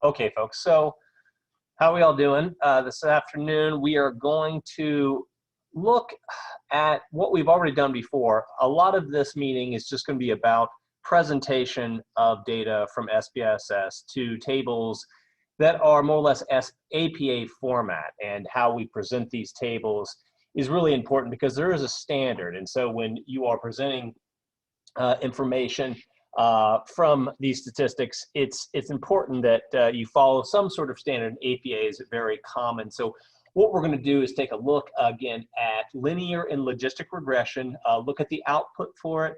Okay, folks, so how are we all doing? This afternoon, we are going to look at what we've already done before. A lot of this meeting is just going to be about presentation of data from SPSS to tables that are more or less APA format, and how we present these tables is really important because there is a standard. And so when you are presenting information from these statistics, it's important that you follow some sort of standard. APA is very common. So what we're going to do is take a look again at linear and logistic regression, look at the output for it,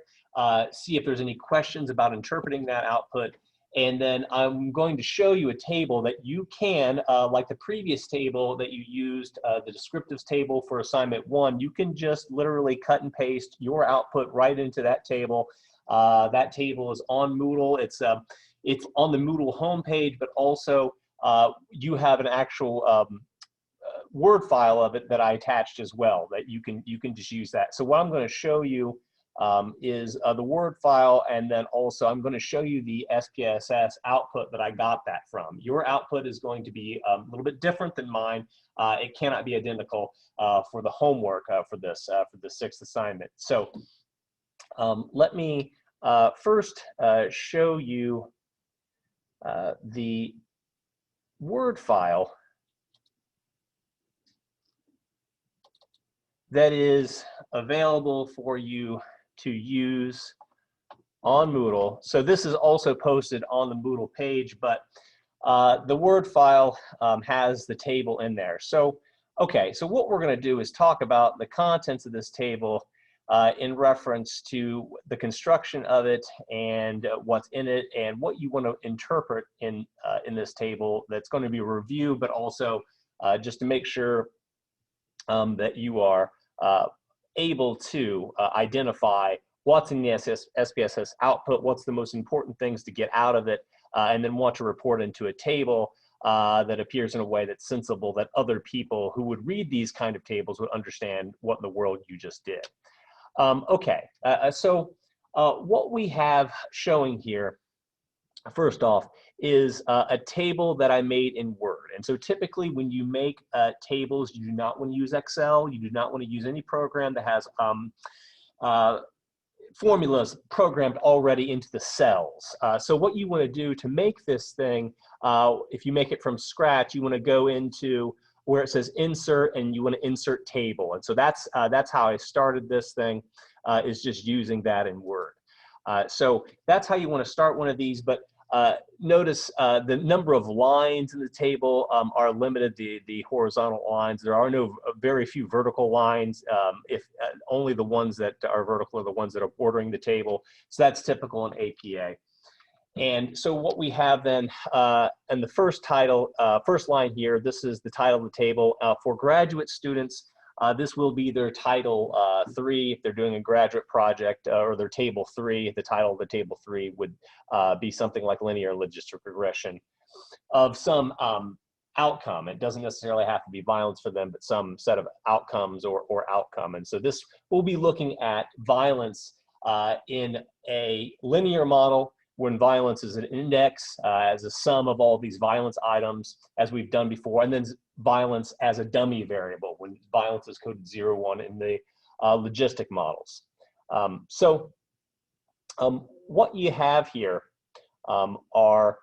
see if there's any questions about interpreting that output. And then I'm going to show you a table that you can, like the previous table that you used, the descriptives table for assignment 1, you can just literally cut and paste your output right into that table. That table is on Moodle. It's on the Moodle homepage, but also you have an actual Word file of it that I attached as well that you can just use that. So what I'm going to show you is the Word file, and then also I'm going to show you the SPSS output that I got that from. Your output is going to be a little bit different than mine. It cannot be identical for the homework for the 6th assignment. So let me first show you the Word file that is available for you to use on Moodle. So this is also posted on the Moodle page, but the Word file has the table in there. So, okay, so what we're going to do is talk about the contents of this table in reference to the construction of it and what's in it and what you want to interpret in this table. That's going to be a review, but also just to make sure that you are able to identify what's in the SPSS output, what's the most important things to get out of it, and then want to report into a table that appears in a way that's sensible, that other people who would read these kind of tables would understand what in the world you just did. Okay, so what we have showing here, first off, is a table that I made in Word. And so typically when you make tables, you do not want to use Excel. You do not want to use any program that has formulas programmed already into the cells. So what you want to do to make this thing, if you make it from scratch, you want to go into where it says insert, and you want to insert table. And so that's how I started this thing, is just using that in Word. So that's how you want to start one of these, but notice the number of lines in the table are limited, the horizontal lines. There are very few vertical lines. If only the ones that are vertical are the ones that are bordering the table. So that's typical in APA. And so what we have then in the first line here, this is the title of the table. For graduate students, this will be their title 3 if they're doing a graduate project, or their table 3. The title of the table 3 would be something like linear logistic regression of some outcome. It doesn't necessarily have to be violence for them, but some set of outcomes or outcome. And so this will be looking at violence in a linear model, when violence is an index as a sum of all these violence items, as we've done before, and then violence as a dummy variable, when violence is coded 0, 1 in the logistic models. What you have here are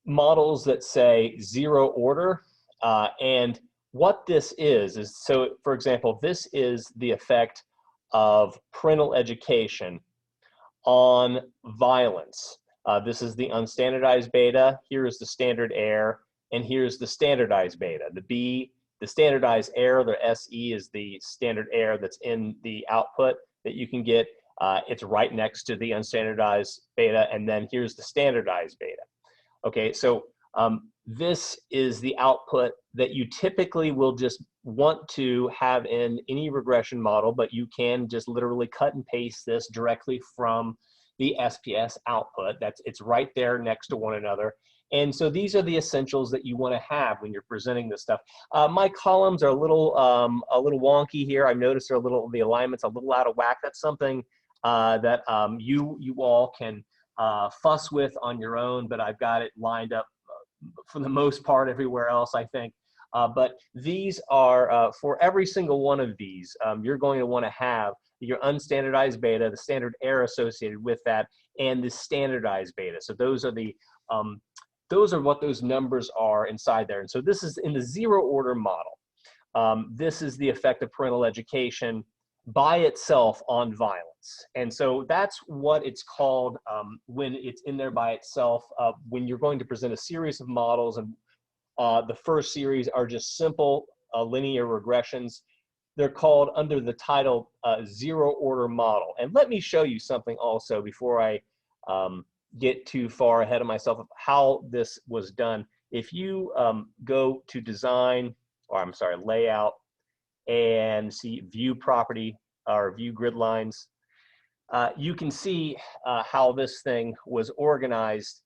models that say 0 order, and what this is, so for example, this is the effect of parental education on violence. This is the unstandardized beta. Here is the standard error, and here's the standardized beta. The B, the standardized error, the SE is the standard error that's in the output that you can get. It's right next to the unstandardized beta, and then here's the standardized beta. Okay, so this is the output that you typically will just want to have in any regression model, but you can just literally cut and paste this directly from the SPS output. It's right there next to one another. And so these are the essentials that you want to have when you're presenting this stuff. My columns are a little wonky here. I've noticed the alignment's a little out of whack. That's something that you all can fuss with on your own, but I've got it lined up for the most part everywhere else, I think. But these are, for every single one of these, you're going to want to have your unstandardized beta, the standard error associated with that, and the standardized beta. So those are what those numbers are inside there. And so this is in the zero order model. This is the effect of parental education by itself on violence. And so that's what it's called when it's in there by itself, when you're going to present a series of models, and the first series are just simple linear regressions. They're called under the title zero order model. And let me show you something also before I get too far ahead of myself of how this was done. If you go to design, or I'm sorry, layout, and see view property or view grid lines, you can see how this thing was organized.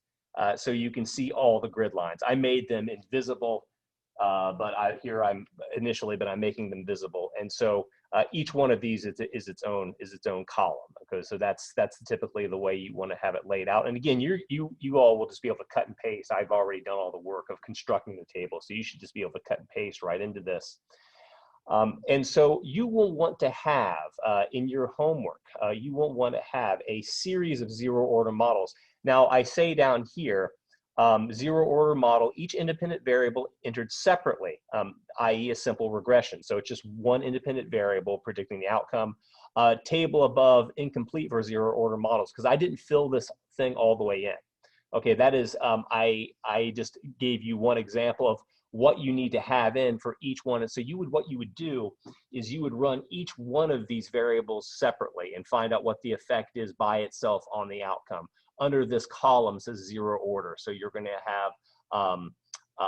So you can see all the grid lines. I made them invisible, but I'm making them visible. And so each one of these is its own column. Okay, so that's typically the way you want to have it laid out. And again, you all will just be able to cut and paste. I've already done all the work of constructing the table, so you should just be able to cut and paste right into this. And so you will want to have in your homework, you will want to have a series of zero order models. Now I say down here, zero order model, each independent variable entered separately, i.e. a simple regression. So it's just one independent variable predicting the outcome. Table above incomplete for zero order models, because I didn't fill this thing all the way in. Okay, that is, I just gave you one example of what you need to have in for each one. And so what you would do is you would run each one of these variables separately and find out what the effect is by itself on the outcome. Under this column says zero order. So you're going to have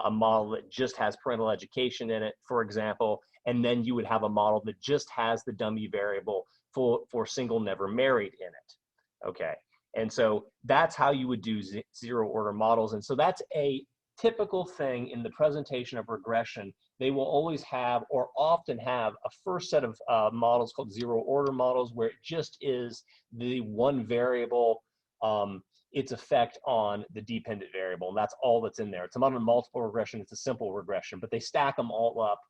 a model that just has parental education in it, for example, and then you would have a model that just has the dummy variable for single never married in it. Okay, and so that's how you would do zero order models. And so that's a typical thing in the presentation of regression. They will always have, or often have, a first set of models called zero order models, where it just is the one variable, its effect on the dependent variable, and that's all that's in there. It's not a multiple regression, it's a simple regression, but they stack them all up.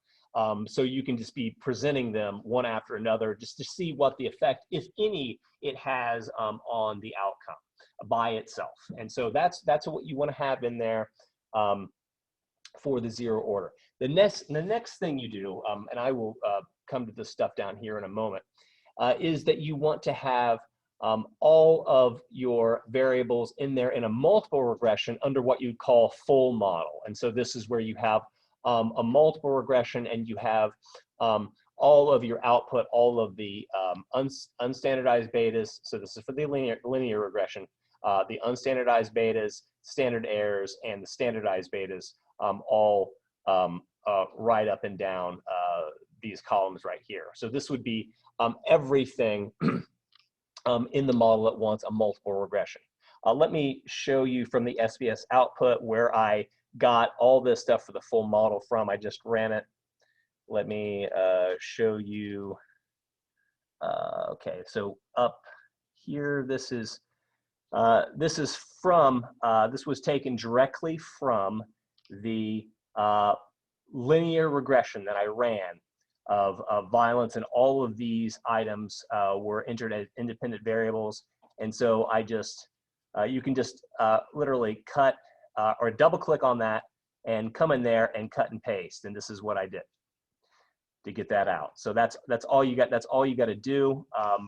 So you can just be presenting them one after another just to see what the effect, if any, it has on the outcome by itself. And so that's what you want to have in there for the zero order. The next thing you do, and I will come to this stuff down here in a moment, is that you want to have all of your variables in there in a multiple regression under what you'd call full model. And so this is where you have a multiple regression, and you have all of your output, all of the unstandardized betas. So this is for the linear regression, the unstandardized betas, standard errors, and the standardized betas, all right up and down these columns right here. So this would be everything in the model at once, a multiple regression. Let me show you from the SBS output where I got all this stuff for the full model from. I just ran it. Let me show you. Okay, so up here, this was taken directly from the linear regression that I ran of violence, and all of these items were entered as independent variables. And so I just, you can just literally cut or double click on that and come in there and cut and paste. And this is what I did to get that out. So that's all you got. That's all you got to do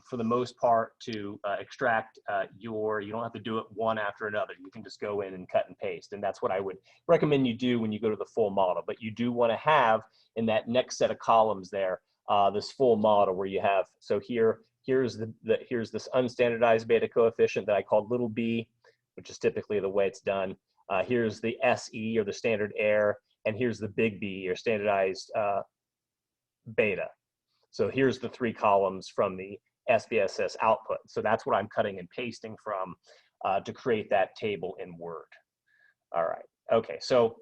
for the most part to extract you don't have to do it one after another. You can just go in and cut and paste. And that's what I would recommend you do when you go to the full model. But you do want to have in that next set of columns there, this full model where you have, so here's this unstandardized beta coefficient that I called little b, which is typically the way it's done. Here's the SE, or the standard error, and here's the big B, or standardized beta. So here's the three columns from the SPSS output. So that's what I'm cutting and pasting from to create that table in Word. All right, okay, so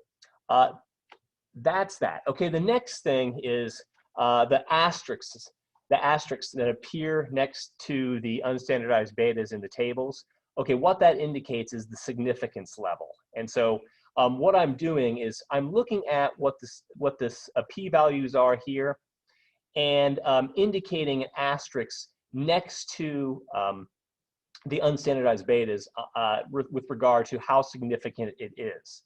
that's that. Okay, the next thing is the asterisks that appear next to the unstandardized betas in the tables. okay, what that indicates is the significance level. And so what I'm doing is I'm looking at what this p-values are here, and indicating an asterisk next to the unstandardized betas with regard to how significant it is.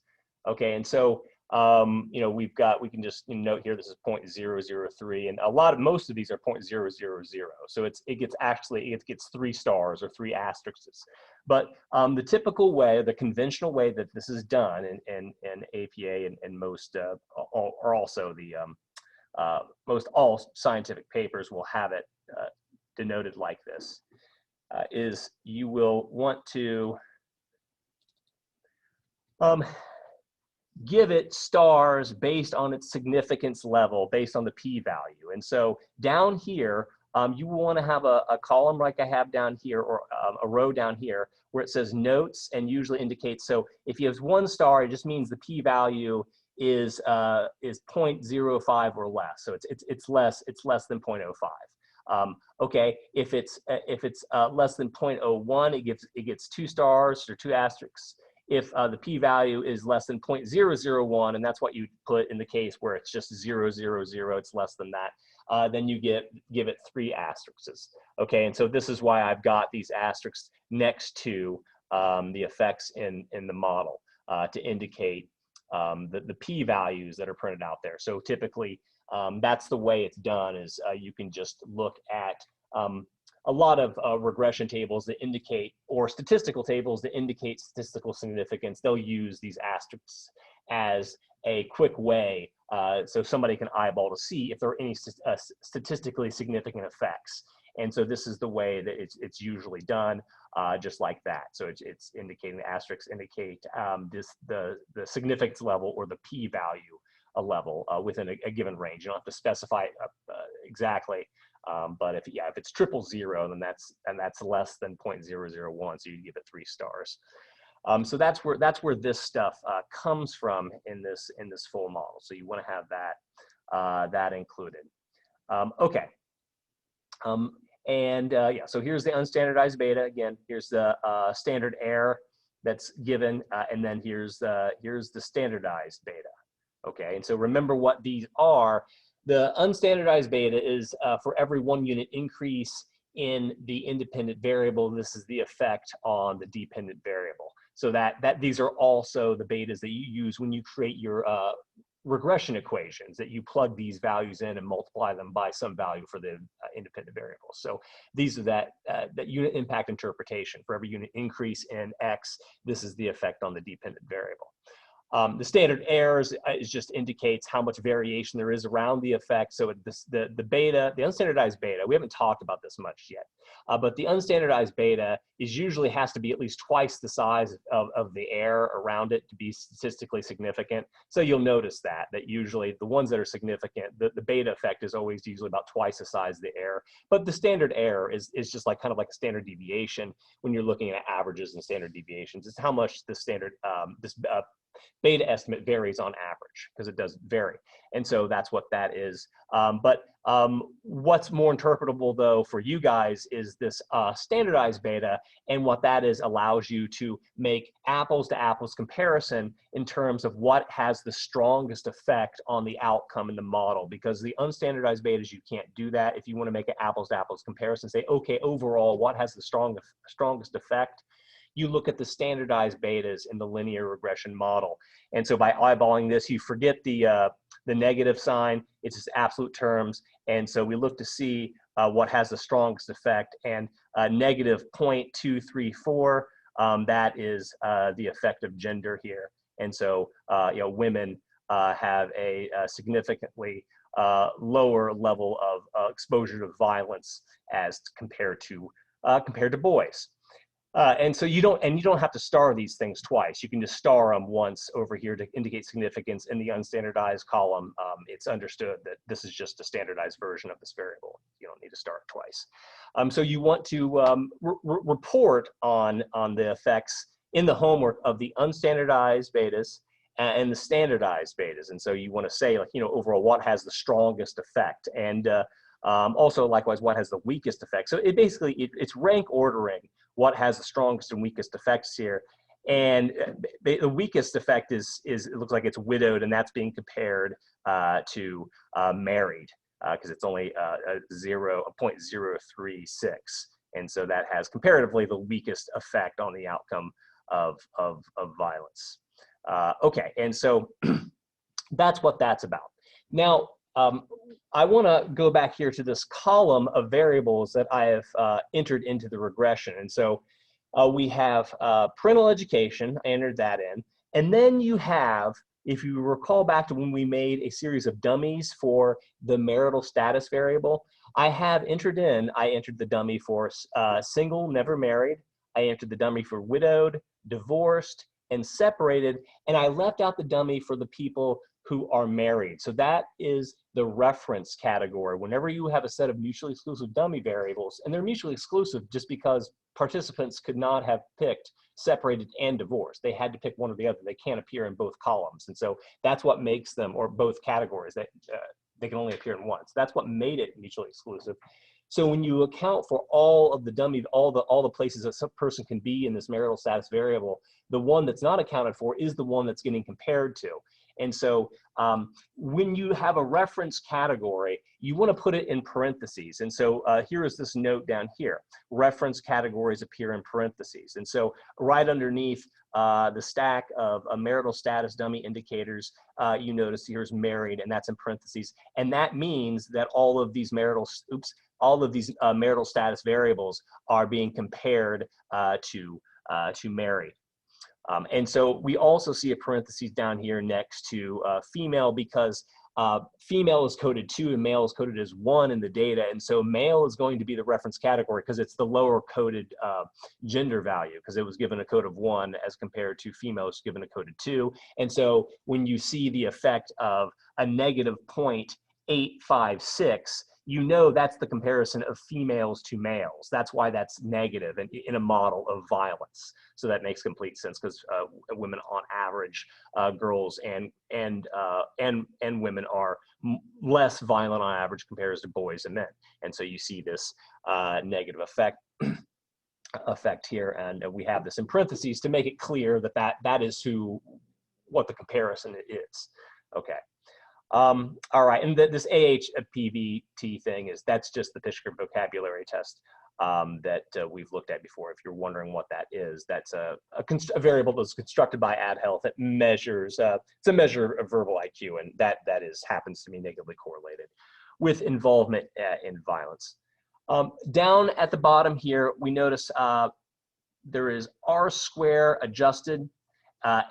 Okay, and so you know, we can just note here this is 0.003, and most of these are 0.000. So it gets 3 stars or 3 asterisks. But the typical way, the conventional way that this is done in APA and most or also the most all scientific papers will have it denoted like this. Is you will want to give it stars based on its significance level, based on the p-value. And so down here, you will want to have a column like I have down here, or a row down here, where it says notes and usually indicates, so if you have 1 star, it just means the p-value is 0.05 or less. So it's less than 0.05. Okay, if it's less than 0.01, it gets 2 stars or 2 asterisks. If the p-value is less than 0.001, and that's what you put in the case where it's just 000, it's less than that, then you give it 3 asterisks. Okay, and so this is why I've got these asterisks next to the effects in the model to indicate the p-values that are printed out there. So typically, that's the way it's done, is you can just look at a lot of regression tables that indicate, or statistical tables that indicate statistical significance. They'll use these asterisks as a quick way so somebody can eyeball to see if there are any statistically significant effects. And so this is the way that it's usually done, just like that. So it's indicating, the asterisks indicate the significance level, or the p-value level within a given range. You don't have to specify exactly, but if it's 000, then that's less than 0.001, so you give it 3 stars. So that's where this stuff comes from in this full model. So you want to have that included. Okay. Yeah, so here's the unstandardized beta. Again, here's the standard error that's given, and then here's the standardized beta. Okay, and so remember what these are. The unstandardized beta is for every 1 unit increase in the independent variable. This is the effect on the dependent variable. So that these are also the betas that you use when you create your regression equations, that you plug these values in and multiply them by some value for the independent variables. So these are that unit impact interpretation. For every unit increase in X, this is the effect on the dependent variable. The standard errors just indicates how much variation there is around the effect. So the beta, the unstandardized beta, we haven't talked about this much yet, but the unstandardized beta usually has to be at least twice the size of the error around it to be statistically significant. So you'll notice that usually the ones that are significant, the beta effect is always usually about twice the size of the error. But the standard error is just like kind of like a standard deviation when you're looking at averages and standard deviations. It's how much the standard beta estimate varies on average, because it does vary. And so that's what that is. But what's more interpretable, though, for you guys is this standardized beta, and what that is allows you to make apples to apples comparison in terms of what has the strongest effect on the outcome in the model. Because the unstandardized betas, you can't do that. If you want to make an apples to apples comparison, say, okay, overall, what has the strongest effect? You look at the standardized betas in the linear regression model. And so by eyeballing this, you forget the negative sign. It's just absolute terms. And so we look to see what has the strongest effect. And negative 0.234, that is the effect of gender here. And so women have a significantly lower level of exposure to violence as compared to boys. And so you don't have to star these things twice. You can just star them once over here to indicate significance. In the unstandardized column, it's understood that this is just a standardized version of this variable. You don't need to star it twice. So you want to report on the effects in the homework of the unstandardized betas and the standardized betas. And so you want to say, like, overall, what has the strongest effect, and also likewise, what has the weakest effect. So it basically it's rank ordering what has the strongest and weakest effects here. And the weakest effect is it looks like it's widowed, and that's being compared to married, because it's only a 0.036. And so that has comparatively the weakest effect on the outcome of violence. Okay, and so that's what that's about. Now, I want to go back here to this column of variables that I have entered into the regression. And so we have parental education, I entered that in. And then you have, if you recall back to when we made a series of dummies for the marital status variable, I entered the dummy for single, never married. I entered the dummy for widowed, divorced, and separated. And I left out the dummy for the people who are married. So that is the reference category. Whenever you have a set of mutually exclusive dummy variables, and they're mutually exclusive just because participants could not have picked separated and divorced. They had to pick one or the other. They can't appear in both columns. And so that's what makes them, or both categories, that they can only appear in one. So that's what made it mutually exclusive. So when you account for all of the dummy, all the places that some person can be in this marital status variable, the one that's not accounted for is the one that's getting compared to. And so when you have a reference category, you want to put it in parentheses. And so here is this note down here. Reference categories appear in parentheses. And so right underneath the stack of marital status dummy indicators, you notice here's married, and that's in parentheses. And that means that all of these marital status variables are being compared to married. And so we also see a parentheses down here next to female, because female is coded 2 and male is coded as 1 in the data. And so male is going to be the reference category because it's the lower coded gender value, because it was given a code of 1 as compared to female is given a code of 2. And so when you see the effect of a negative 0.856, you know that's the comparison of females to males. That's why that's negative in a model of violence. So that makes complete sense, because women on average, girls and women are less violent on average compared to boys and men. And so you see this negative effect here, and we have this in parentheses to make it clear that that is what the comparison is. Okay. All right, and this AHPVT thing that's just the Pishker vocabulary test that we've looked at before. If you're wondering what that is, that's a variable that's constructed by AdHealth that measures, it's a measure of verbal IQ, and that happens to be negatively correlated with involvement in violence. Down at the bottom here, we notice there is R² adjusted.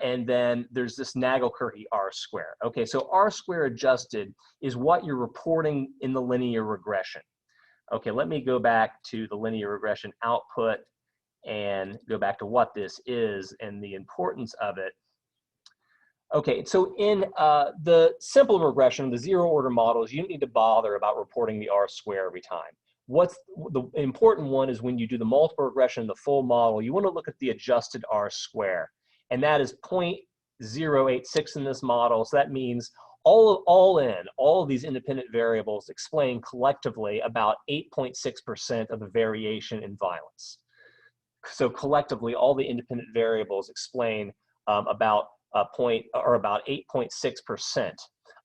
And then there's this Nagelkirche R². Okay, so R² adjusted is what you're reporting in the linear regression. Okay, let me go back to the linear regression output and go back to what this is and the importance of it. Okay, so in the simple regression, the zero order models, you don't need to bother about reporting the R² every time. What's the important one is when you do the multiple regression, the full model, you want to look at the adjusted R². And that is 0.086 in this model. So that means all of these independent variables explain collectively about 8.6% of the variation in violence. So collectively, all the independent variables explain about 8.6%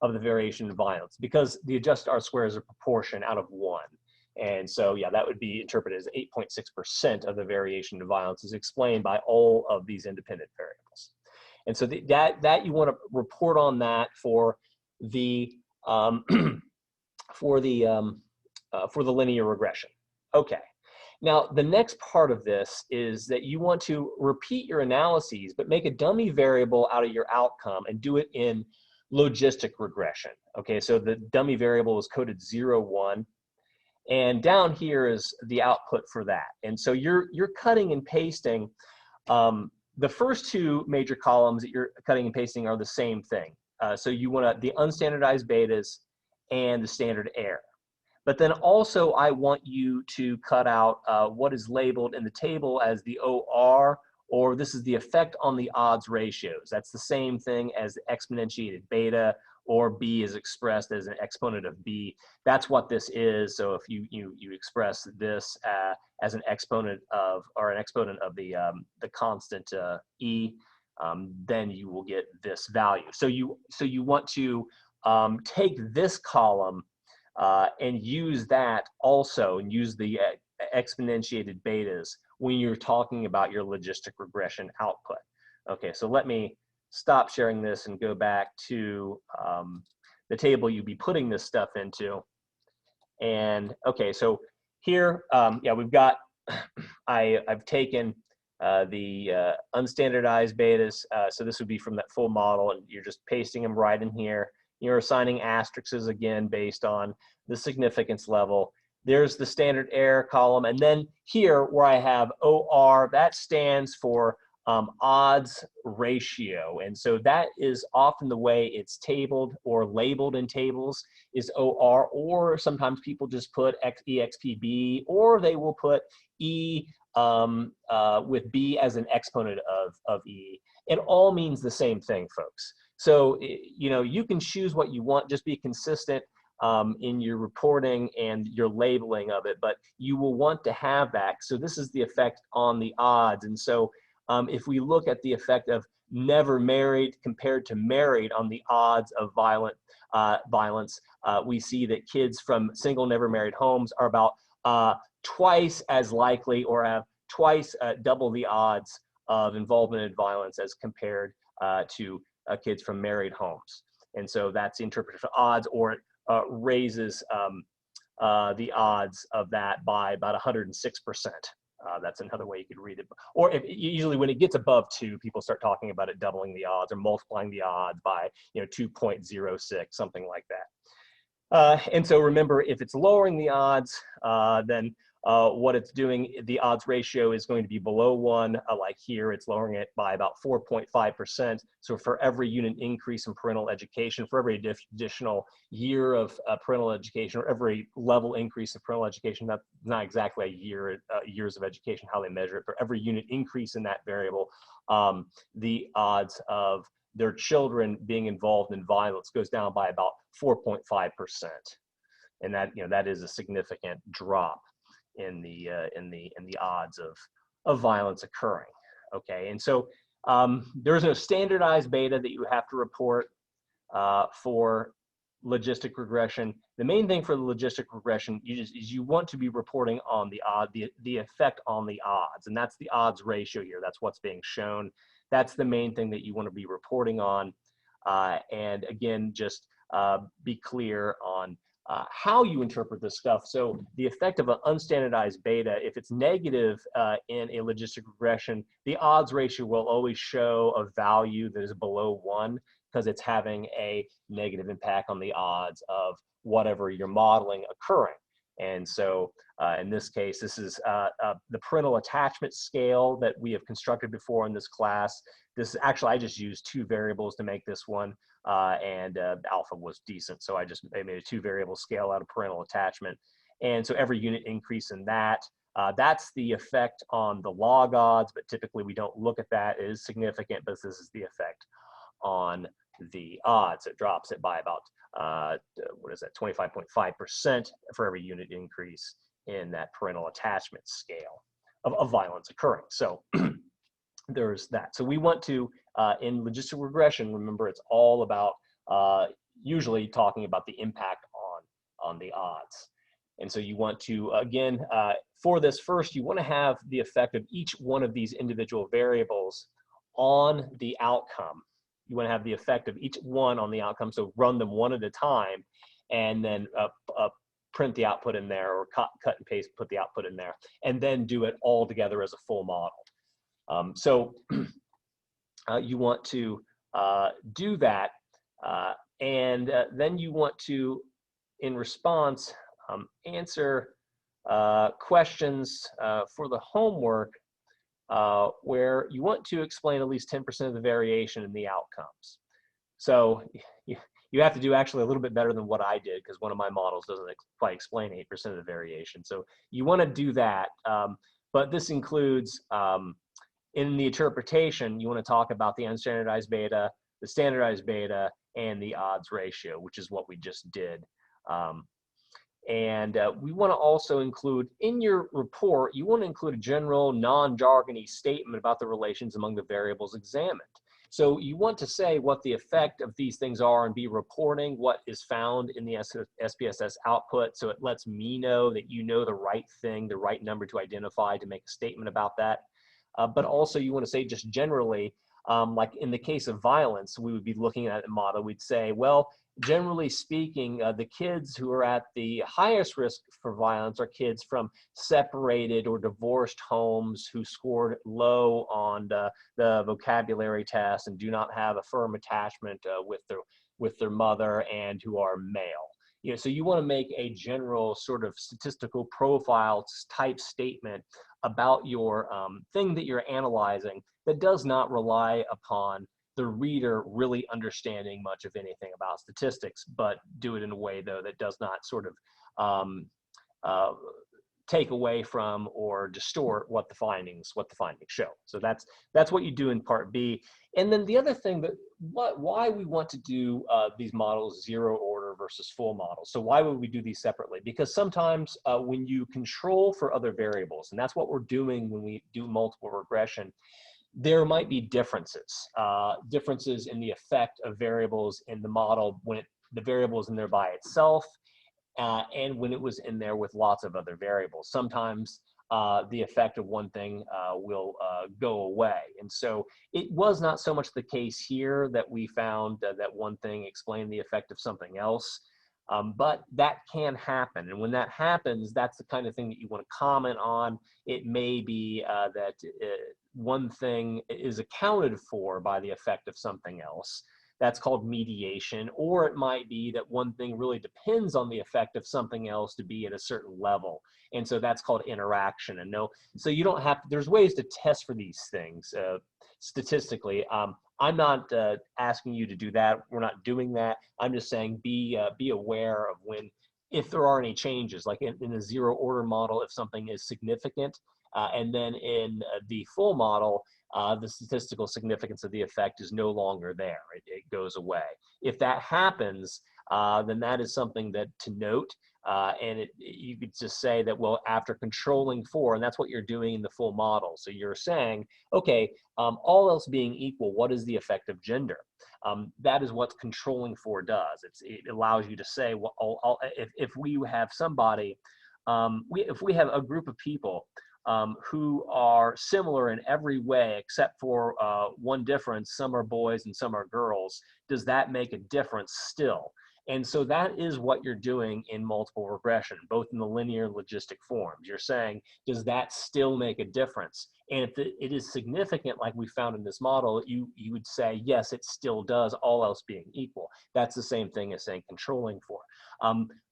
of the variation in violence, because the adjusted R² is a proportion out of 1. And so, yeah, that would be interpreted as 8.6% of the variation in violence is explained by all of these independent variables. And so that you want to report on that for the linear regression. Okay. Now, the next part of this is that you want to repeat your analyses, but make a dummy variable out of your outcome and do it in logistic regression. Okay, so the dummy variable is coded 0, 1. And down here is the output for that. And so you're cutting and pasting. The first two major columns that you're cutting and pasting are the same thing. So you want the unstandardized betas and the standard error. But then also I want you to cut out what is labeled in the table as the OR, or this is the effect on the odds ratios. That's the same thing as the exponentiated beta or B is expressed as an exponent of B. That's what this is. So if you express this as an exponent of, or an exponent of the constant E, then you will get this value. So you want to take this column and use that also, and use the exponentiated betas when you're talking about your logistic regression output. Okay, so let me stop sharing this and go back to the table you'd be putting this stuff into. And okay, so here, yeah, we've got, I've taken the unstandardized betas. So this would be from that full model, and you're just pasting them right in here. You're assigning asterisks again based on the significance level. There's the standard error column. And then here where I have OR, that stands for odds ratio. And so that is often the way it's tabled or labeled in tables is OR, or sometimes people just put EXPB, or they will put E with B as an exponent of E. It all means the same thing, folks. So, you know, you can choose what you want, just be consistent in your reporting and your labeling of it, but you will want to have that. So this is the effect on the odds. And so if we look at the effect of never married compared to married on the odds of violence, we see that kids from single never married homes are about twice as likely, or have twice double the odds of involvement in violence as compared to kids from married homes. And so that's the interpretation of odds, or it raises the odds of that by about 106%. That's another way you could read it. Or usually when it gets above 2, people start talking about it doubling the odds or multiplying the odds by 2.06, something like that. And so remember, if it's lowering the odds, then what it's doing, the odds ratio is going to be below 1. Like here, it's lowering it by about 4.5%. So for every unit increase in parental education, for every additional year of parental education, or every level increase of parental education, that's not exactly a year, years of education, how they measure it, for every unit increase in that variable, the odds of their children being involved in violence goes down by about 4.5%. And that, that is a significant drop in the odds of violence occurring. Okay, and so there's no standardized beta that you have to report for logistic regression. The main thing for the logistic regression is you want to be reporting on the effect on the odds, and that's the odds ratio here. That's what's being shown. That's the main thing that you want to be reporting on. And again, just be clear on how you interpret this stuff. So the effect of an unstandardized beta, if it's negative in a logistic regression, the odds ratio will always show a value that is below 1, because it's having a negative impact on the odds of whatever you're modeling occurring. And so in this case, this is the parental attachment scale that we have constructed before in this class. This is actually, I just used 2 variables to make this one, and alpha was decent. So I made a 2 variable scale out of parental attachment. And so every unit increase in that, that's the effect on the log odds, but typically we don't look at that. It is significant, but this is the effect on the odds. It drops it by about, 25.5% for every unit increase in that parental attachment scale of violence occurring. So there's that. So we want to, in logistic regression, remember it's all about usually talking about the impact on the odds. And so you want to, again, for this first, you want to have the effect of each one of these individual variables on the outcome. You want to have the effect of each one on the outcome, so run them one at a time, and then print the output in there, or cut and paste, put the output in there, and then do it all together as a full model. So you want to do that, and then you want to, in response, answer questions for the homework where you want to explain at least 10% of the variation in the outcomes. So you have to do actually a little bit better than what I did, because one of my models doesn't quite explain 8% of the variation. So you want to do that, but this includes in the interpretation, you want to talk about the unstandardized beta, the standardized beta, and the odds ratio, which is what we just did. We want to also include in your report, you want to include a general non-jargony statement about the relations among the variables examined. So you want to say what the effect of these things are and be reporting what is found in the SPSS output, so it lets me know that you know the right thing, the right number to identify to make a statement about that. But also you want to say just generally, like in the case of violence, we would be looking at a model, we'd say, well, generally speaking, the kids who are at the highest risk for violence are kids from separated or divorced homes who scored low on the vocabulary test and do not have a firm attachment with their mother and who are male. You know, so you want to make a general sort of statistical profile type statement about your thing that you're analyzing that does not rely upon the reader really understanding much of anything about statistics, but do it in a way though that does not sort of take away from or distort what the findings show. So that's what you do in part B. And then the other thing that why we want to do these models zero order versus full models. So why would we do these separately? Because sometimes when you control for other variables, and that's what we're doing when we do multiple regression, there might be differences in the effect of variables in the model when the variable is in there by itself and when it was in there with lots of other variables. Sometimes the effect of one thing will go away. And so it was not so much the case here that we found that one thing explained the effect of something else. But that can happen. And when that happens, that's the kind of thing that you want to comment on. It may be that one thing is accounted for by the effect of something else. That's called mediation. Or it might be that one thing really depends on the effect of something else to be at a certain level. And so that's called interaction. And so you don't have, there's ways to test for these things statistically. I'm not asking you to do that. We're not doing that. I'm just saying be aware of if there are any changes, like in a zero order model, if something is significant, and then in the full model, the statistical significance of the effect is no longer there. It goes away. If that happens, then that is something that to note. And you could just say that, well, after controlling for, and that's what you're doing in the full model. So you're saying, okay, all else being equal, what is the effect of gender? That is what controlling for does. It allows you to say, well, if we have somebody, if we have a group of people who are similar in every way, except for one difference, some are boys and some are girls, does that make a difference still? And so that is what you're doing in multiple regression, both in the linear and logistic forms. You're saying, does that still make a difference? And if it is significant, like we found in this model, you would say, yes, it still does, all else being equal. That's the same thing as saying controlling for.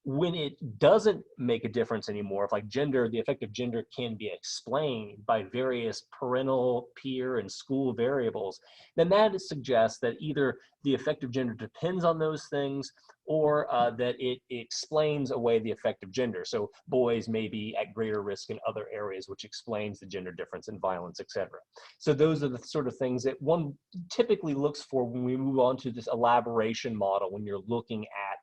When it doesn't make a difference anymore, if like gender, the effect of gender can be explained by various parental, peer, and school variables, then that suggests that either the effect of gender depends on those things or that it explains away the effect of gender. So boys may be at greater risk in other areas, which explains the gender difference in violence, etc. So those are the sort of things that one typically looks for when we move on to this elaboration model, when you're looking at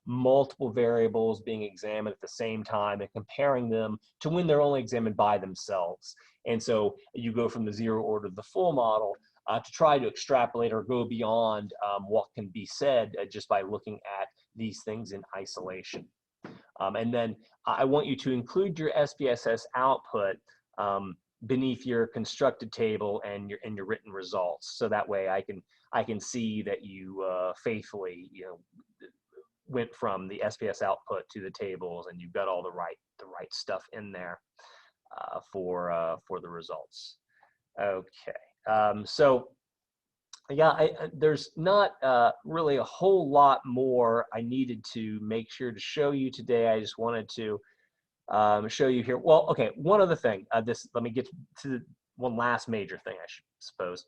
multiple variables being examined at the same time and comparing them to when they're only examined by themselves. And so you go from the zero order to the full model to try to extrapolate or go beyond what can be said just by looking at these things in isolation. And then I want you to include your SPSS output beneath your constructed table and your written results. So that way I can see that you faithfully, went from the SPS output to the tables and you've got all the right stuff in there for the results. Okay, so yeah, there's not really a whole lot more I needed to make sure to show you today. I just wanted to show you here. Well, okay, one other thing. Let me get to one last major thing, I suppose.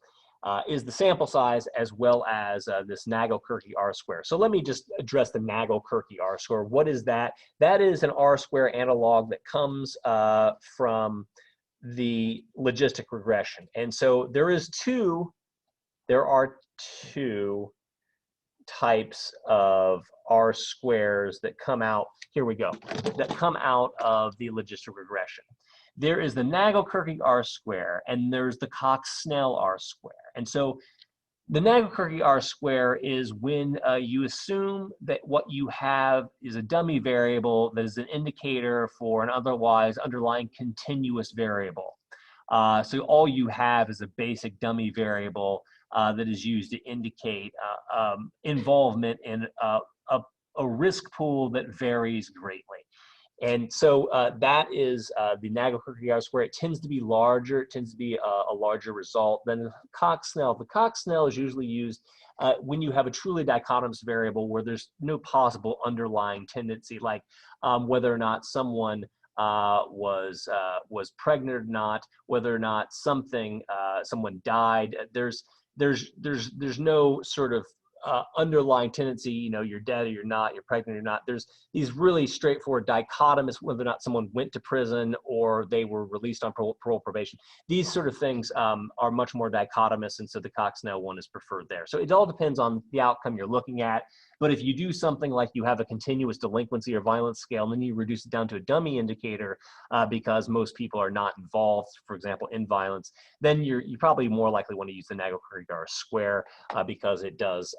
Is the sample size as well as this Nagle-Kirke R-square. So let me just address the Nagle-Kirke R-square. What is that? That is an R-square analog that comes from the logistic regression. And so there is two there are two types of R squares that come out, here we go, that come out of the logistic regression. There is the Nagle-Kirke R square, and there's the Cox-Snell R square. And so the Nagle-Kirke R square is when you assume that what you have is a dummy variable that is an indicator for an otherwise underlying continuous variable. So all you have is a basic dummy variable that is used to indicate involvement in a risk pool that varies greatly. And so that is the Nagle-Kirke R square. It tends to be larger. It tends to be a larger result than the Cox-Snell. The Cox-Snell is usually used when you have a truly dichotomous variable where there's no possible underlying tendency, like whether or not someone was pregnant or not, whether or not someone died. There's no sort of underlying tendency, you know, you're dead or you're not, you're pregnant or not. There's these really straightforward dichotomous, whether or not someone went to prison or they were released on parole probation. These sort of things are much more dichotomous, and so the Cox-Snell one is preferred there. So it all depends on the outcome you're looking at. But if you do something like you have a continuous delinquency or violence scale, and then you reduce it down to a dummy indicator because most people are not involved, for example, in violence, then you probably more likely want to use the Nagle-Kirke R square because it does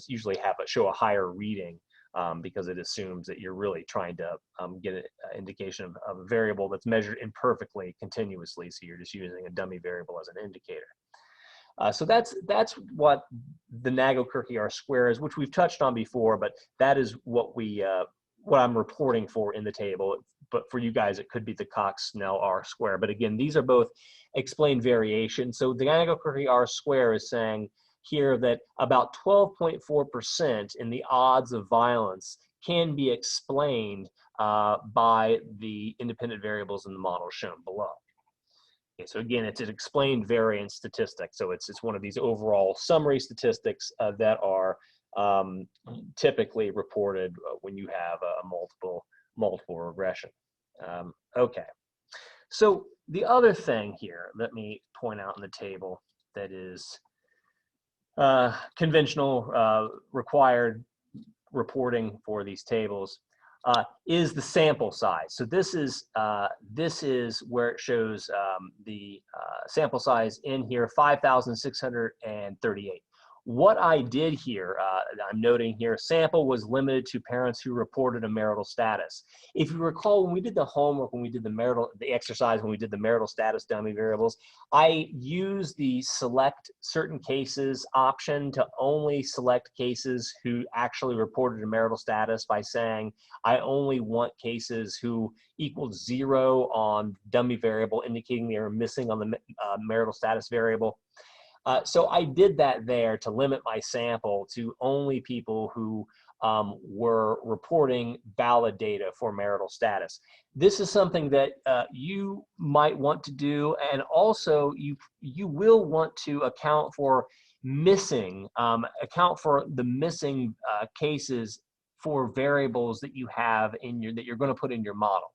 usually show a higher reading because it assumes that you're really trying to get an indication of a variable that's measured imperfectly continuously. So you're just using a dummy variable as an indicator. So that's what the Nagle-Kirke R square is, which we've touched on before, but that is what I'm reporting for in the table. But for you guys, it could be the Cox-Snell R square. But again, these are both explained variations. So the Nagle-Kirke R square is saying here that about 12.4% in the odds of violence can be explained by the independent variables in the model shown below. Okay, so again, it's an explained variance statistic. So it's one of these overall summary statistics that are typically reported when you have a multiple regression. Okay, so the other thing here, let me point out in the table that is conventional required reporting for these tables is the sample size. So this is where it shows the sample size in here, 5,638. What I did here, I'm noting here, sample was limited to parents who reported a marital status. If you recall, when we did the homework, when we did the exercise, when we did the marital status dummy variables, I used the select certain cases option to only select cases who actually reported a marital status by saying, I only want cases who equaled 0 on dummy variable, indicating they are missing on the marital status variable. So I did that there to limit my sample to only people who were reporting valid data for marital status. This is something that you might want to do, and also you will want to account for missing, account for the missing cases for variables that you have that you're going to put in your model.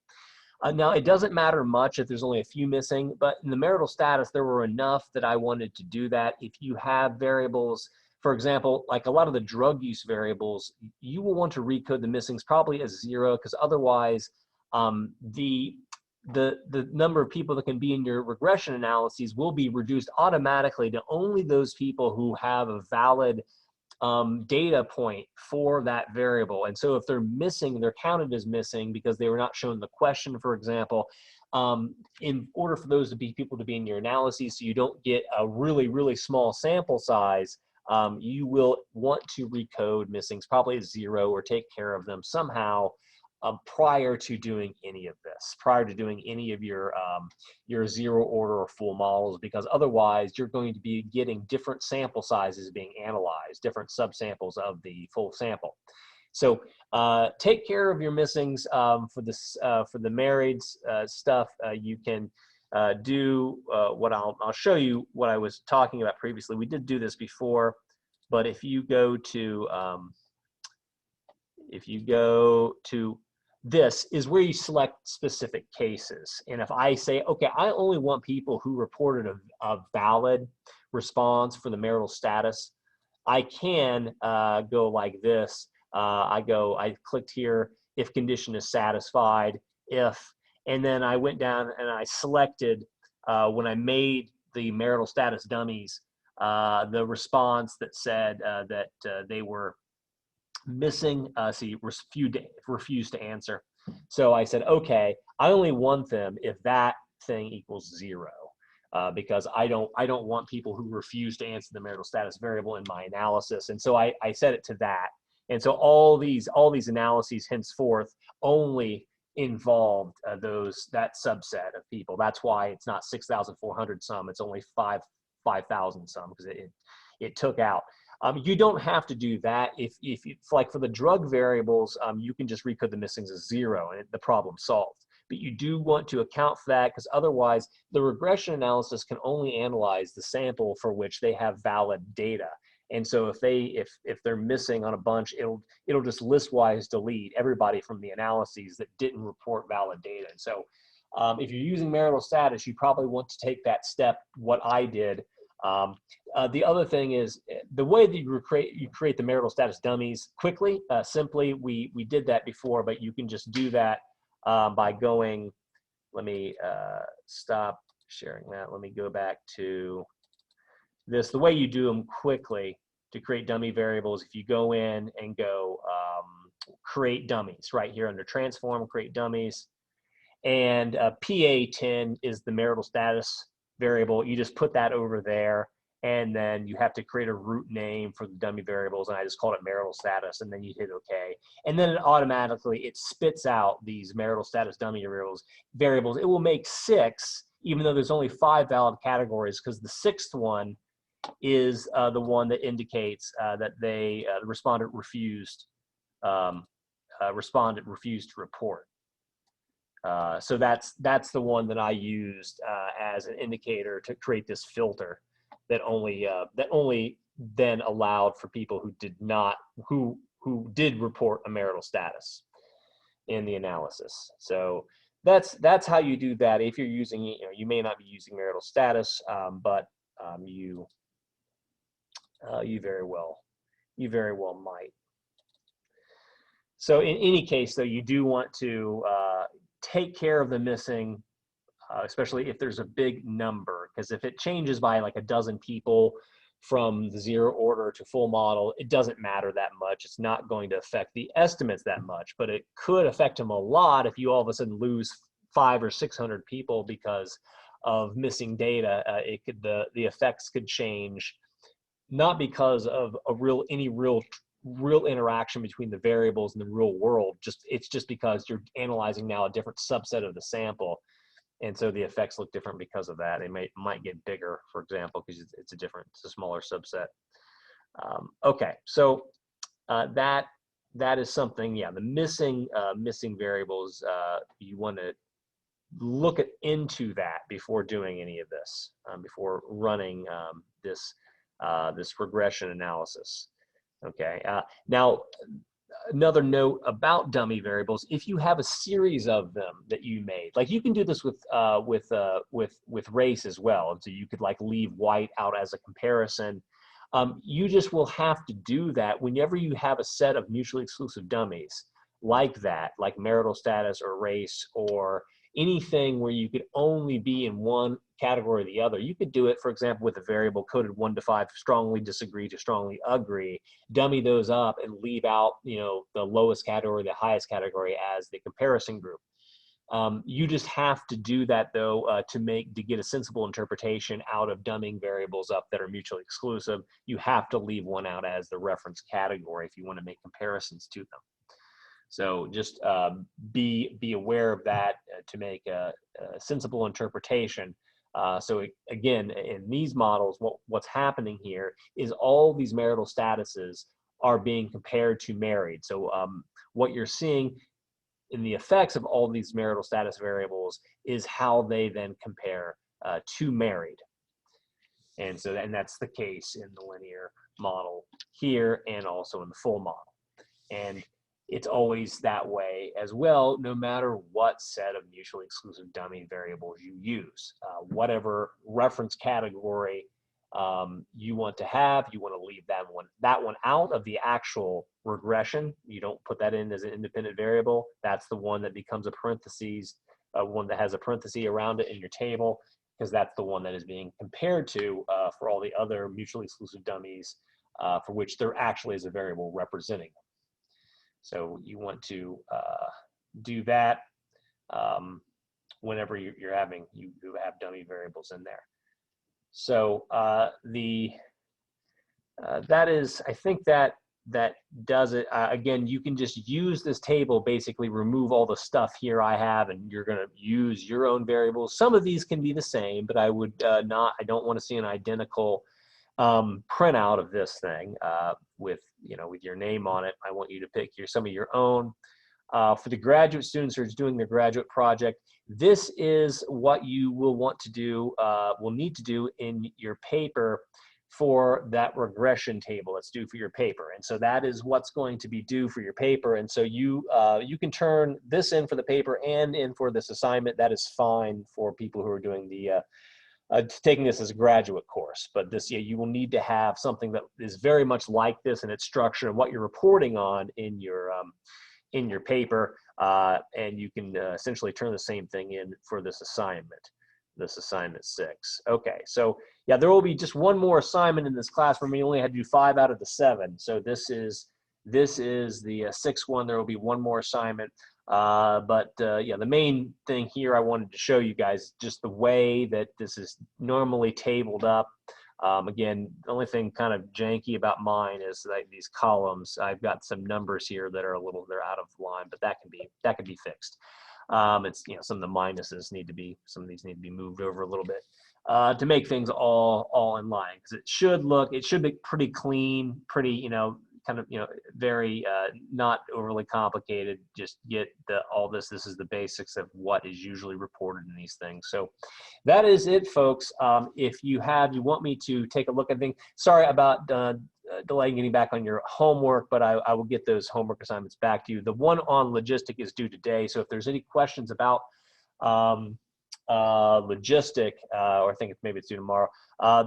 Now, it doesn't matter much if there's only a few missing, but in the marital status, there were enough that I wanted to do that. If you have variables, for example, like a lot of the drug use variables, you will want to recode the missings probably as 0, because otherwise the number of people that can be in your regression analyses will be reduced automatically to only those people who have a valid data point for that variable. And so if they're missing, they're counted as missing because they were not shown in the question, for example. In order for those people to be in your analyses, so you don't get a really, really small sample size, you will want to recode missings probably as 0 or take care of them somehow prior to doing any of this, prior to doing any of your 0 order or full models, because otherwise you're going to be getting different sample sizes being analyzed, different subsamples of the full sample. So take care of your missings for the married stuff. You can do what I'll show you what I was talking about previously. We did do this before, but if you go to this is where you select specific cases. And if I say, okay, I only want people who reported a valid response for the marital status, I can go like this. I clicked here, if condition is satisfied, if, and then I went down and I selected, when I made the marital status dummies, the response that said that they were missing, refused to answer. So I said, okay, I only want them if that thing equals 0. Because I don't want people who refuse to answer the marital status variable in my analysis. And so I set it to that. And so all these analyses henceforth only involved that subset of people. That's why it's not 6,400 some, it's only 5,000 some, because it took out. You don't have to do that. If like for the drug variables, you can just recode the missings as 0 and the problem solved. But you do want to account for that, because otherwise the regression analysis can only analyze the sample for which they have valid data. And so if they're missing on a bunch, it'll just list-wise delete everybody from the analyses that didn't report valid data. And so if you're using marital status, you probably want to take that step, what I did. The other thing is the way that you create the marital status dummies quickly, simply, we did that before, but you can just do that by going, let me stop sharing that. Let me go back to this. The way you do them quickly to create dummy variables, if you go in and go create dummies right here under transform, create dummies, and PA10 is the marital status variable. You just put that over there, and then you have to create a root name for the dummy variables, and I just called it marital status, and then you hit OK. And then it automatically spits out these marital status dummy variables. It will make 6, even though there's only 5 valid categories, because the 6th one is the one that indicates that the respondent refused to report. So that's the one that I used as an indicator to create this filter that only then allowed for people who did report a marital status in the analysis. So that's how you do that. If you're using, you may not be using marital status, but you very well might. So in any case, though, you do want to take care of the missing, especially if there's a big number, because if it changes by like a dozen people from the 0 order to full model, it doesn't matter that much. It's not going to affect the estimates that much, but it could affect them a lot if you all of a sudden lose 500 or 600 people because of missing data. The effects could change, not because of any real interaction between the variables in the real world. It's just because you're analyzing now a different subset of the sample, and so the effects look different because of that. It might get bigger, for example, because it's a smaller subset. Okay, so that is something. Yeah, the missing variables. You want to look into that before doing any of this, before running this regression analysis. Okay. Now, another note about dummy variables: if you have a series of them that you made, like you can do this with race as well. And so you could like leave white out as a comparison. You just will have to do that whenever you have a set of mutually exclusive dummies like that, like marital status or race or anything where you could only be in one category or the other. You could do it, for example, with a variable coded 1 to 5, strongly disagree to strongly agree, dummy those up and leave out, the lowest category, the highest category as the comparison group. You just have to do that, though, to get a sensible interpretation out of dumbing variables up that are mutually exclusive. You have to leave one out as the reference category if you want to make comparisons to them. So just be aware of that to make a sensible interpretation. So again, in these models, what's happening here is all these marital statuses are being compared to married. So what you're seeing in the effects of all these marital status variables is how they then compare to married. And that's the case in the linear model here and also in the full model. And it's always that way as well, no matter what set of mutually exclusive dummy variables you use. Whatever reference category you want to have. You want to leave that one out of the actual regression. You don't put that in as an independent variable. That's the one that becomes a parentheses, one that has a parenthesis around it in your table, because that's the one that is being compared to for all the other mutually exclusive dummies for which there actually is a variable representing them. So you want to do that whenever you have dummy variables in there. So that is, I think that does it. Again, you can just use this table, basically remove all the stuff here I have, and you're going to use your own variables. Some of these can be the same, but I would I don't want to see an identical printout of this thing with your name on it. I want you to pick some of your own. For the graduate students who are doing their graduate project, this is what you will want to do, will need to do in your paper for that regression table that's due for your paper. And so that is what's going to be due for your paper. And so you can turn this in for the paper and in for this assignment. That is fine for people who are doing the taking this as a graduate course. But this, you will need to have something that is very much like this in its structure and what you're reporting on in your paper, and you can essentially turn the same thing in for this assignment 6. Okay, so yeah, there will be just one more assignment in this class. For me, only had to do 5 out of the 7. So this is the 6th one. There will be one more assignment. Yeah, the main thing here I wanted to show you guys just the way that this is normally tabled up. Again, the only thing kind of janky about mine is like these columns. I've got some numbers here that are they're out of line, but that can be fixed. It's some of the minuses some of these need to be moved over a little bit to make things all in line, because it should be pretty clean, pretty kind of very not overly complicated. Just get all this. This is the basics of what is usually reported in these things. So that is it, folks. If you want me to take a look at things, sorry about delaying getting back on your homework, but I will get those homework assignments back to you. The one on logistic is due today, so if there's any questions about logistic, or I think maybe it's due tomorrow,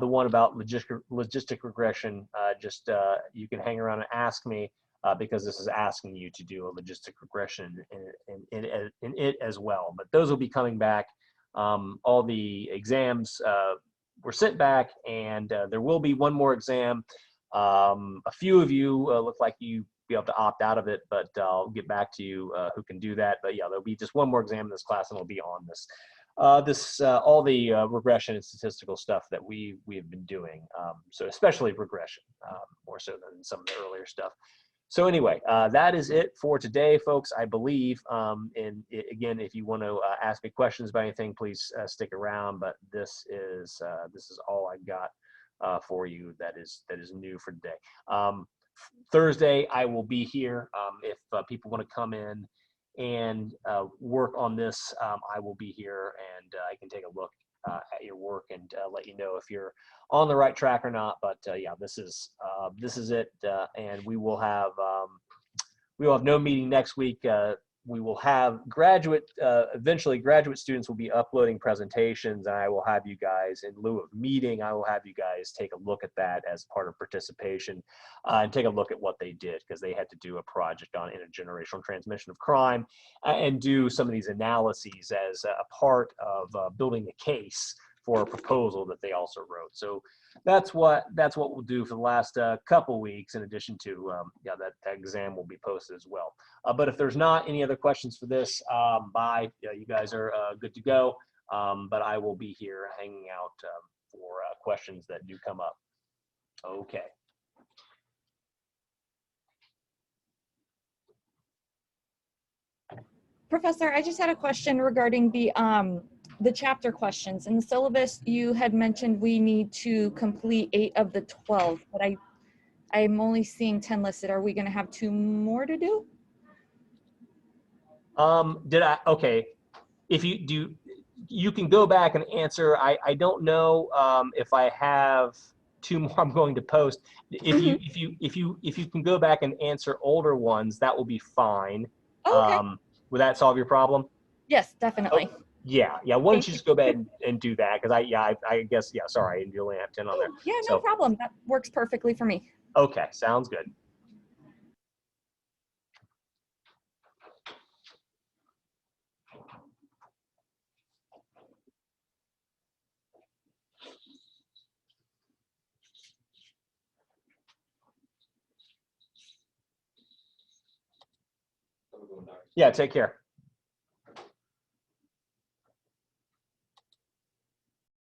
the one about logistic regression, you can hang around and ask me, because this is asking you to do a logistic regression in it as well. But those will be coming back. All the exams were sent back, and there will be one more exam. A few of you look like you be able to opt out of it, but I'll get back to you who can do that. But yeah, there'll be just one more exam in this class, and it'll be on this. All the regression and statistical stuff that we have been doing. So especially regression, more so than some of the earlier stuff. So anyway, that is it for today, folks, I believe. Again, if you want to ask me questions about anything, please stick around. But this is all I've got for you that is new for today. Thursday, I will be here. If people want to come in and work on this, I will be here, and I can take a look at your work and let you know if you're on the right track or not. But yeah, this is it, and we will have no meeting next week. We will have eventually graduate students will be uploading presentations, and I will have you guys, in lieu of meeting, I will have you guys take a look at that as part of participation, and take a look at what they did, because they had to do a project on intergenerational transmission of crime and do some of these analyses as a part of building a case for a proposal that they also wrote. So that's what we'll do for the last couple weeks, in addition to that exam will be posted as well. But if there's not any other questions for this, bye. You guys are good to go. But I will be here hanging out for questions that do come up. Okay. Professor, I just had a question regarding the chapter questions. In the syllabus, you had mentioned we need to complete 8 of the 12, but I'm only seeing 10 listed. Are we going to have 2 more to do? Okay. If you do, you can go back and answer. I don't know if I have 2 more I'm going to post. If you can go back and answer older ones, that will be fine. Oh, okay. Would that solve your problem? Yes, definitely. Yeah, yeah. Why don't Thank you you. just go ahead and do that? Because I guess, yeah, sorry, you only have 10 on there. Yeah, no So, problem. That works perfectly for me. okay, sounds good. Yeah, take care.